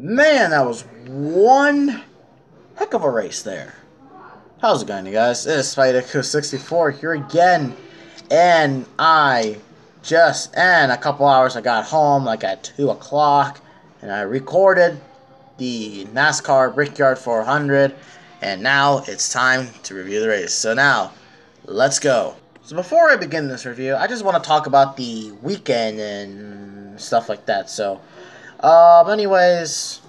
Man, that was one heck of a race there. How's it going, you guys? It's Spider64 here again, and in a couple hours I got home, like at 2 o'clock, and I recorded the Nascar Brickyard 400, and now it's time to review the race. So now, let's go. So before I begin this review, I just want to talk about the weekend and stuff like that. So, anyways...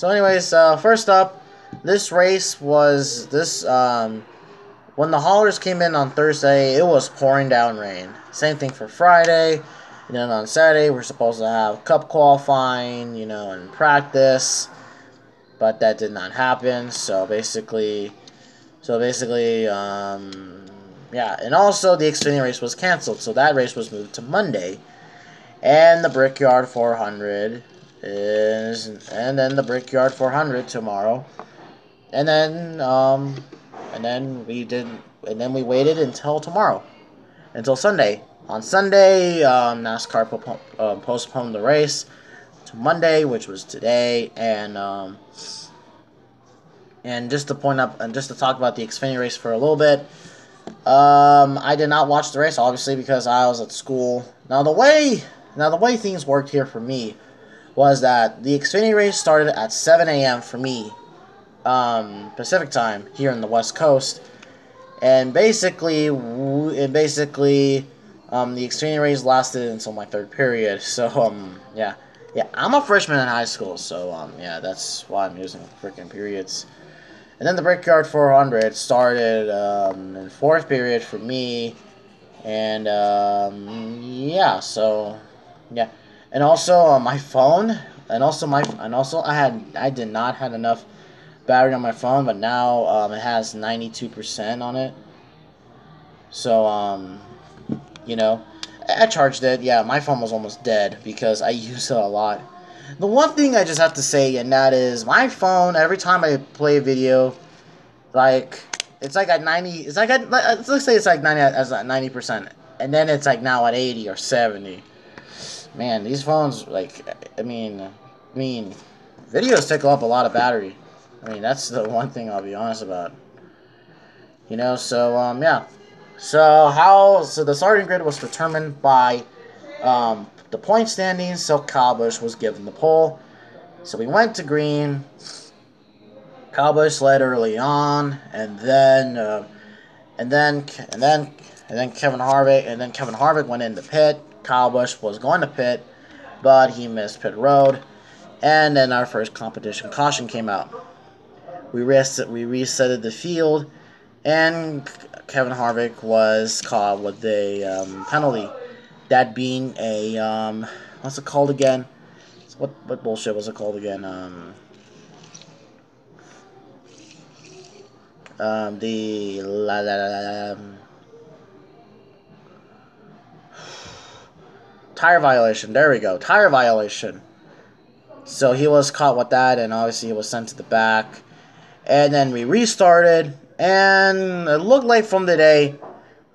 first up, this race was when the haulers came in on Thursday, it was pouring down rain. Same thing for Friday, and then on Saturday we're supposed to have cup qualifying, and practice, but that did not happen. Yeah, and also the Xfinity race was canceled, so that race was moved to Monday, and the Brickyard 400. And then the Brickyard 400 tomorrow, and then we waited until tomorrow, until Sunday. On Sunday, NASCAR postponed the race to Monday, which was today, and just to point up and just to talk about the Xfinity race for a little bit. I did not watch the race, obviously, because I was at school. Now the way things worked here for me was that the Xfinity race started at 7 a.m. for me, Pacific time, here in the West Coast. And basically, the Xfinity race lasted until my third period. So, yeah, I'm a freshman in high school, so, yeah, that's why I'm using freaking periods. And then the Brickyard 400 started in fourth period for me, and, yeah, so, yeah. And also my phone, I did not have enough battery on my phone, but now it has 92% on it. So I charged it. Yeah, my phone was almost dead because I used it a lot. The one thing I just have to say, and that is my phone. Every time I play a video, it's like at 90. Let's say it's like 90%, and then it's like now at 80 or 70. Man, these phones, videos take up a lot of battery. That's the one thing I'll be honest about. Yeah. So the starting grid was determined by the point standings, so Kyle Busch was given the pole. So we went to green. Kyle Busch led early on, and then Kevin Harvick went into pit. Kyle Busch was going to pit, but he missed pit road, and then our first competition caution came out. We resetted the field, and Kevin Harvick was caught with a penalty. That being a what's it called again? What bullshit was it called again? Tire violation. There we go. Tire violation. So he was caught with that, and obviously he was sent to the back. And then we restarted, and it looked like from the day,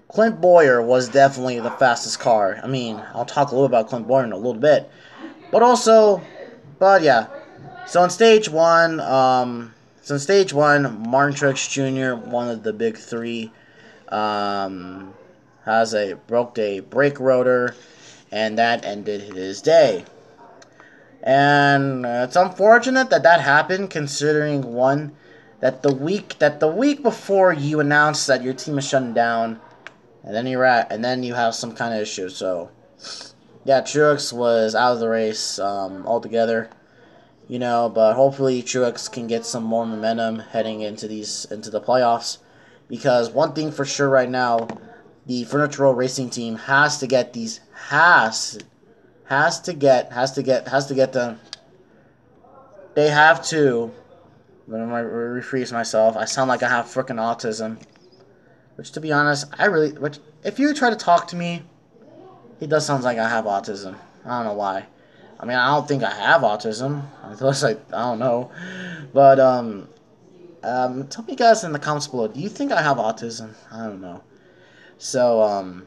Clint Bowyer was definitely the fastest car. I'll talk a little about Clint Bowyer in a little bit. But yeah. So in stage one, Martin Truex Jr., one of the big three, broke a brake rotor, and that ended his day. And it's unfortunate that happened, considering that the week before you announced that your team is shutting down, and then you have some kind of issue. So yeah, Truex was out of the race altogether. But hopefully Truex can get some more momentum heading into the playoffs, because one thing for sure right now, the Furniture Row Racing team has to get them. They have to. Let me rephrase myself. I sound like I have freaking autism, which, to be honest, if you try to talk to me, it does sound like I have autism. I don't know why. I don't think I have autism. Unless I don't know. But, tell me guys in the comments below, do you think I have autism? I don't know. So,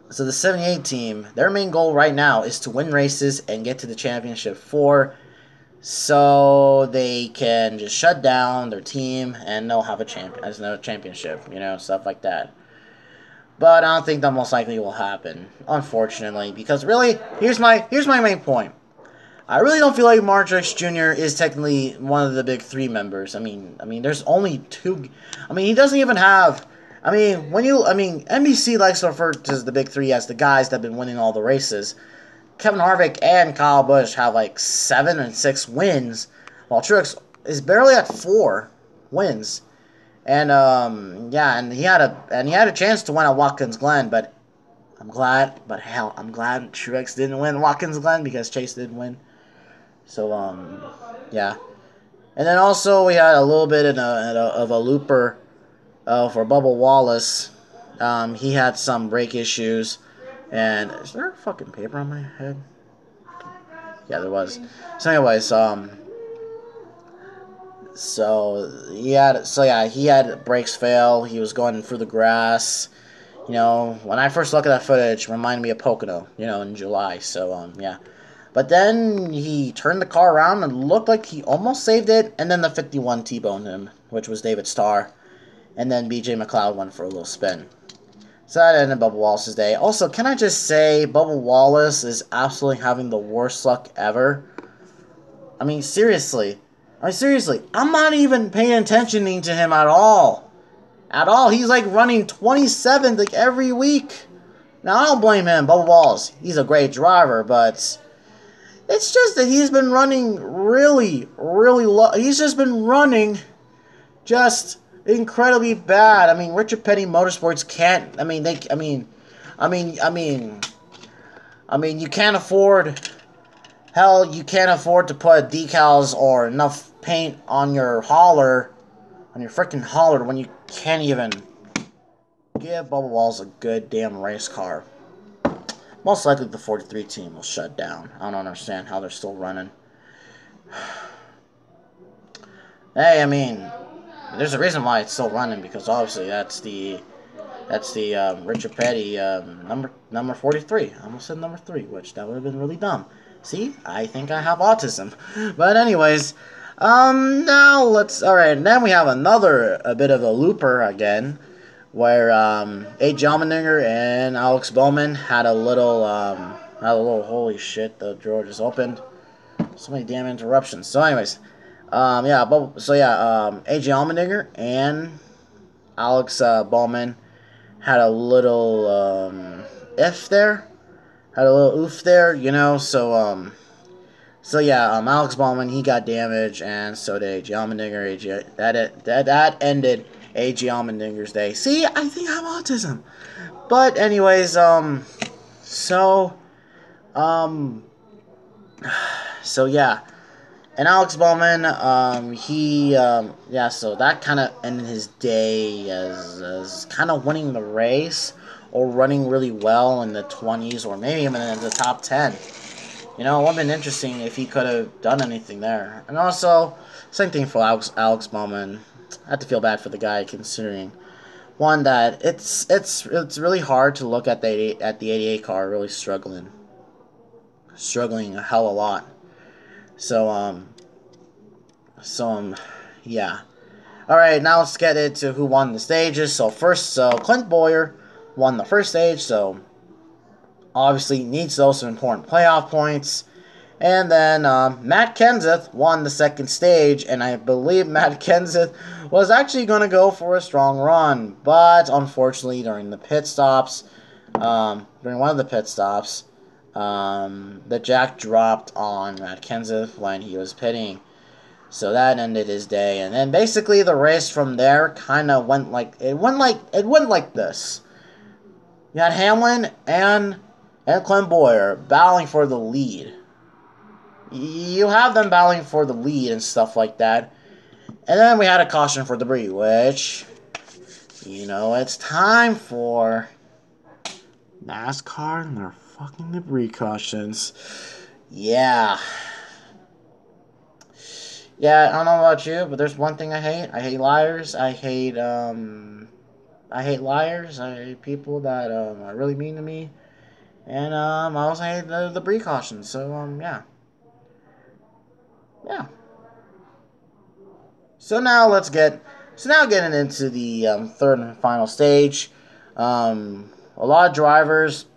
So the 78 team, their main goal right now is to win races and get to the championship 4, so they can just shut down their team and they'll have a championship, stuff like that. But I don't think that most likely will happen, unfortunately, because really, here's my main point. I really don't feel like Martrix Jr. is technically one of the big 3 members. There's only 2. He doesn't even have. NBC likes to refer to the big 3 as the guys that have been winning all the races. Kevin Harvick and Kyle Busch have like 7 and 6 wins, while Truex is barely at 4 wins. And and he had a chance to win at Watkins Glen, but I'm glad Truex didn't win Watkins Glen because Chase did win. So yeah. And then also we had a little bit of a looper for Bubba Wallace. He had some brake issues. And is there a fucking paper on my head? Yeah, there was. So anyways, he had brakes fail. He was going through the grass. When I first looked at that footage, it reminded me of Pocono, in July. So yeah. But then he turned the car around and looked like he almost saved it, and then the 51 T-boned him, which was David Starr. And then BJ McLeod went for a little spin. So that ended Bubba Wallace's day. Also, can I just say, Bubba Wallace is absolutely having the worst luck ever. Seriously. I'm not even paying attention to him at all. He's like running 27th like every week. Now, I don't blame him, Bubba Wallace. He's a great driver, but it's just that he's been running really, really low. He's just been running just incredibly bad. Richard Petty Motorsports can't. You can't afford. Hell, you can't afford to put decals or enough paint on your hauler, on your freaking hauler, when you can't even give Bubba Wallace a good damn race car. Most likely the 43 team will shut down. I don't understand how they're still running. Hey, there's a reason why it's still running, because obviously that's the Richard Petty number 43. I almost said number 3, which that would have been really dumb. See, I think I have autism. But anyways, now alright, and then we have a bit of a looper again, where A.J. Allmendinger and Alex Bowman had a little holy shit, the drawer just opened. So many damn interruptions. So anyways, A.J. Allmendinger and Alex Bowman had a little oof there, Alex Bowman, he got damaged, and so did A.J. Allmendinger. That ended A.J. Allmendinger's day. See, I think I have autism. But anyways, and Alex Bowman, so that kind of ended his day as kind of winning the race, or running really well in the 20s, or maybe even in the top 10. It would have been interesting if he could have done anything there. And also, same thing for Alex Bowman. I have to feel bad for the guy, considering, one, that it's really hard to look at the 88 car really struggling a hell of a lot. Yeah. Alright, now let's get into who won the stages. So Clint Bowyer won the first stage, so obviously needs those important playoff points. And then Matt Kenseth won the second stage, and I believe Matt Kenseth was actually going to go for a strong run, but unfortunately during one of the pit stops, the jack dropped on Matt Kenseth when he was pitting. So that ended his day, and then basically the race from there kind of went like this. You had Hamlin and Clint Bowyer battling for the lead. You have them battling for the lead and stuff like that. And then we had a caution for debris, which, it's time for NASCAR and their fucking debris cautions. Yeah. Yeah, I don't know about you, but there's one thing I hate. I hate liars. I hate I hate liars. I hate people that are really mean to me. And I also hate the precautions. So yeah. Yeah. So now getting into the third and final stage. A lot of drivers.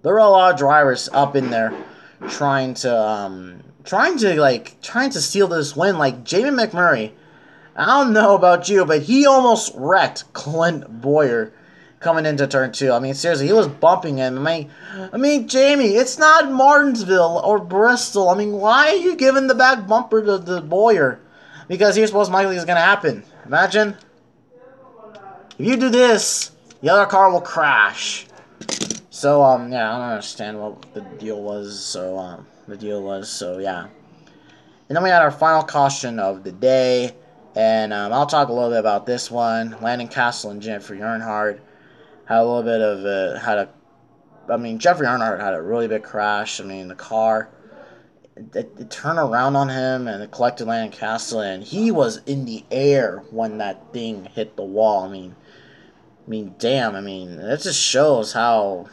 There were a lot of drivers up in there trying to steal this win. Like Jamie McMurray. I don't know about you, but he almost wrecked Clint Boyer coming into turn two. I mean, seriously, he was bumping him. Jamie, it's not Martinsville or Bristol. I mean, why are you giving the back bumper to Boyer? Because here's what's likely is going to happen. Imagine if you do this, the other car will crash. So, yeah, I don't understand what the deal was. So, yeah. And then we had our final caution of the day. And I'll talk a little bit about this one. Landon Castle and Jeffrey Earnhardt had a little bit of Jeffrey Earnhardt had a really big crash. I mean, the car, it turned around on him and it collected Landon Castle, and he was in the air when that thing hit the wall. Damn. That just shows how.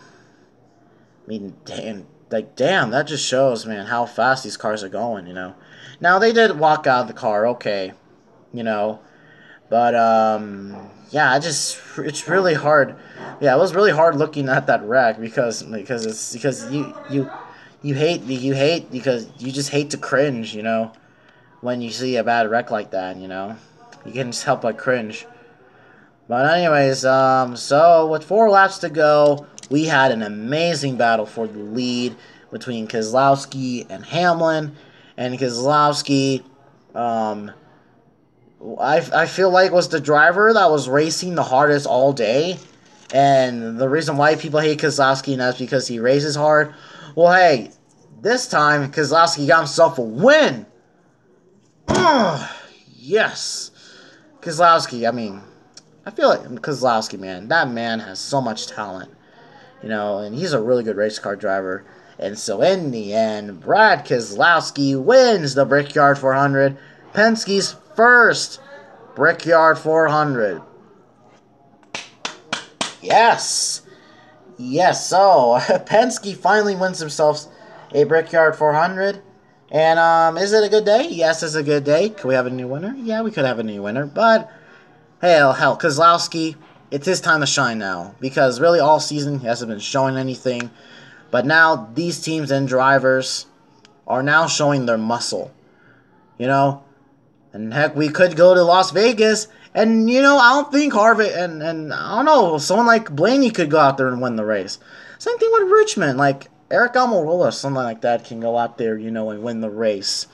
Damn, that just shows, man, how fast these cars are going, you know. Now, they did walk out of the car, okay, you know, but, yeah, it's really hard. Yeah, it was really hard looking at that wreck because you hate because you just hate to cringe, you know, when you see a bad wreck like that, you know. You can't just help but cringe. But anyways, so with 4 laps to go, we had an amazing battle for the lead between Keselowski and Hamlin. And Keselowski, I feel like was the driver that was racing the hardest all day. And the reason why people hate Keselowski, and that's because he races hard. Well, hey, this time Keselowski got himself a win. Yes. Keselowski, I feel like Keselowski, man, that man has so much talent, you know, and he's a really good race car driver. And so in the end, Brad Keselowski wins the Brickyard 400, Penske's first Brickyard 400. Yes, so Penske finally wins himself a Brickyard 400. And is it a good day? Yes, it's a good day. Could we have a new winner? Yeah, we could have a new winner, but hell, Keselowski, it's his time to shine now. Because really all season he hasn't been showing anything. But now these teams and drivers are now showing their muscle. You know? And heck, we could go to Las Vegas. And, you know, I don't think Harvick and I don't know, someone like Blaney could go out there and win the race. Same thing with Richmond. Like, Eric Almirola, something like that, can go out there, you know, and win the race.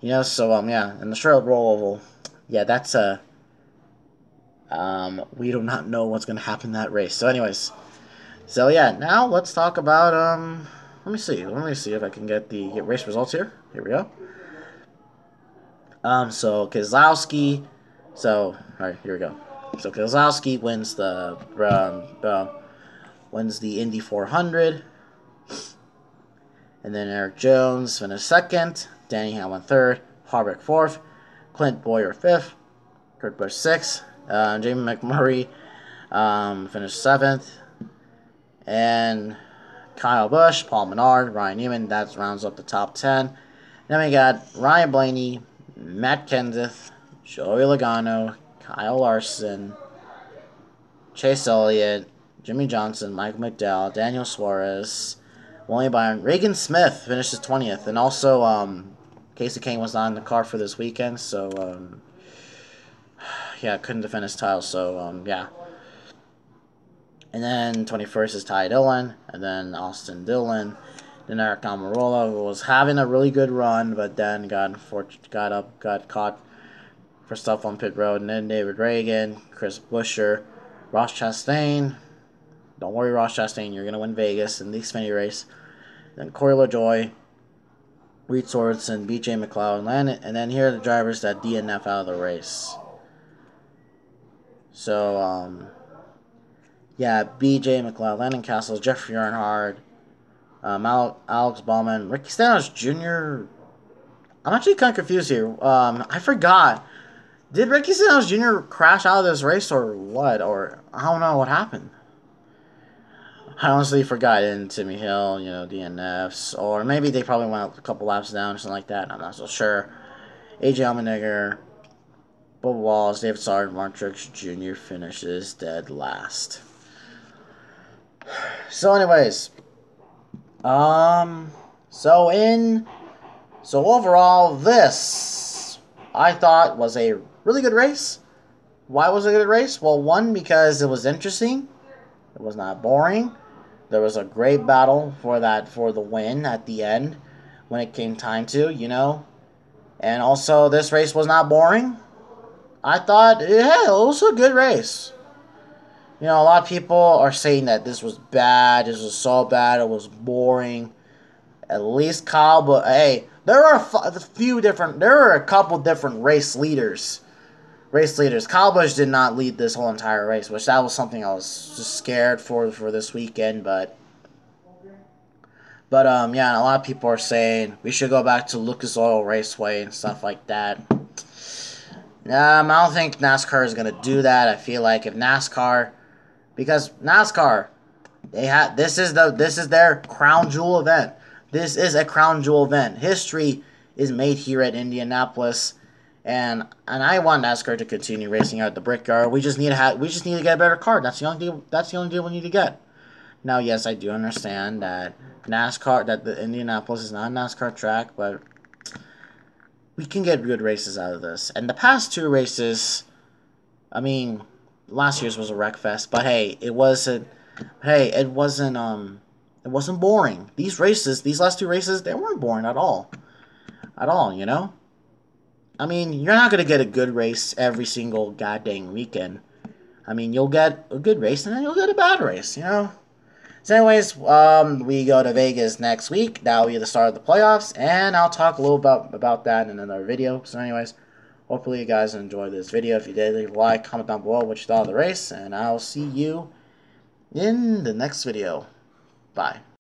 You know, so, yeah. And the Charlotte Roll Oval, yeah, that's we do not know what's going to happen in that race. So anyways, so yeah, now let's talk about, let me see if I can get the race results here. Here we go. So Keselowski, alright, here we go. So Keselowski wins the Indy 400. And then Eric Jones finished second, Danny Hamlin third, Harvick fourth, Clint Boyer fifth, Kurt Busch sixth, Jamie McMurray finished seventh, and Kyle Busch, Paul Menard, Ryan Newman. That rounds up the top 10. Then we got Ryan Blaney, Matt Kenseth, Joey Logano, Kyle Larson, Chase Elliott, Jimmy Johnson, Michael McDowell, Daniel Suarez, William Byron, Regan Smith finishes 20th, and also Casey Kane was not in the car for this weekend, so yeah, couldn't defend his title, so yeah. And then 21st is Ty Dillon, and then Austin Dillon, then Eric Almirola, who was having a really good run, but then got caught for stuff on pit road, and then David Reagan, Chris Buescher, Ross Chastain. Don't worry, Ross Chastain, you're gonna win Vegas in the Xfinity race. Then Corey LaJoie, Reed Sorensen, B.J. McLeod, and then here are the drivers that DNF out of the race. So, yeah, B.J. McLeod, Landon Castle, Jeffrey Earnhardt, Alex Bowman, Ricky Stenhouse Jr. I'm actually kind of confused here. I forgot. Did Ricky Stenhouse Jr. crash out of this race or what? Or I don't know what happened. I honestly forgot. And Timmy Hill, DNFs, or maybe they probably went a couple laps down or something like that. I'm not so sure. AJ Allmendinger, Bubba Wallace, David Sargent, Mark Truex Jr. finishes dead last. So, anyways, so overall, this I thought was a really good race. Why was it a good race? Well, one, because it was interesting. It was not boring. There was a great battle for the win at the end when it came time to, And also, this race was not boring. I thought, yeah, it was a good race. A lot of people are saying that this was bad. This was so bad. It was boring. At least Kyle, but hey, there are a couple different race leaders. Kyle Busch did not lead this whole entire race, which that was something I was just scared for this weekend. But yeah, and a lot of people are saying we should go back to Lucas Oil Raceway and stuff like that. I don't think NASCAR is gonna do that. I feel like if NASCAR, because NASCAR, this is their crown jewel event. This is a crown jewel event. History is made here at Indianapolis, and I want NASCAR to continue racing out at the Brickyard. We just need to get a better car. That's the only deal we need to get. Now, yes, I do understand that the Indianapolis is not a NASCAR track, but we can get good races out of this. And the past two races, I mean, last year's was a wreck fest, but hey, it wasn't boring. These last two races, they weren't boring at all. I mean, you're not going to get a good race every single goddamn weekend. I mean, you'll get a good race and then you'll get a bad race, So anyways, we go to Vegas next week. That will be the start of the playoffs, and I'll talk a little about that in another video. So anyways, hopefully you guys enjoyed this video. If you did, leave a like, comment down below what you thought of the race, and I'll see you in the next video. Bye.